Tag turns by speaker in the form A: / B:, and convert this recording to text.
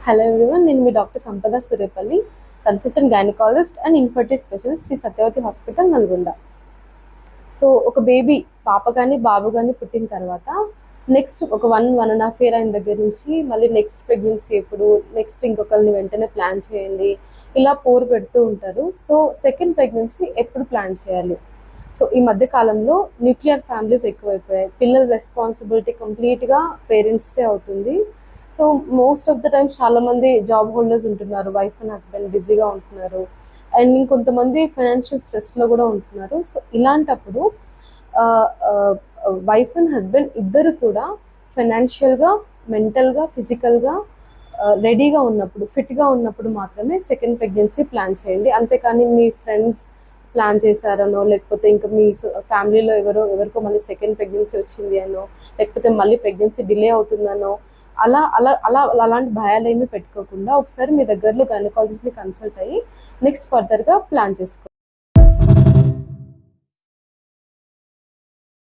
A: Hello everyone, నేను మీ doctor Sampada Suryapalli, consultant gynaecologist and infertility specialist, Shri Satyavathi hospital, Nalgonda. So ఒక baby పాప కానీ బాబు కానీ పుట్టిన తర్వాత నెక్స్ట్ ఒక 1.5 year అయిన దగ్గర నుంచి మళ్ళీ నెక్స్ట్ ప్రెగ్నెన్సీ ఎప్పుడు, నెక్స్ట్ ఇంకొకరిని వెంటనే ప్లాన్ చేయండి, ఇలా పోరు పెడుతూ ఉంటారు. సో సెకండ్ ప్రెగ్నెన్సీ ఎప్పుడు ప్లాన్ చేయాలి? సో ఈ మధ్య కాలంలో న్యూక్లియర్ ఫ్యామిలీస్ ఎక్కువైపోయాయి. పిల్లల రెస్పాన్సిబిలిటీ కంప్లీట్గా పేరెంట్స్దే అవుతుంది. So most of the times చాలా మంది జాబ్ హోల్డర్స్ ఉంటున్నారు, వైఫ్ అండ్ హస్బెండ్ బిజీగా ఉంటున్నారు, అండ్ ఇంకొంతమంది ఫైనాన్షియల్ స్ట్రెస్లో కూడా ఉంటున్నారు. సో ఇలాంటప్పుడు వైఫ్ అండ్ హస్బెండ్ ఇద్దరు కూడా ఫైనాన్షియల్గా, మెంటల్గా, ఫిజికల్గా రెడీగా ఉన్నప్పుడు, ఫిట్గా ఉన్నప్పుడు మాత్రమే సెకండ్ ప్రెగ్నెన్సీ ప్లాన్ చేయండి. అంతేకాని మీ ఫ్రెండ్స్ ప్లాన్ చేశారనో, లేకపోతే ఇంకా మీ ఫ్యామిలీలో ఎవరికో మళ్ళీ సెకండ్ ప్రెగ్నెన్సీ వచ్చింది అనో, లేకపోతే మళ్ళీ ప్రెగ్నెన్సీ డిలే అవుతుందనో అలాంటి భయాలు ఏమీ పెట్టుకోకుండా ఒకసారి మీ దగ్గరలో గైనకాలజిస్ట్ని కన్సల్ట్ అయ్యి నెక్స్ట్ ఫర్దర్గా ప్లాన్ చేసుకోండి.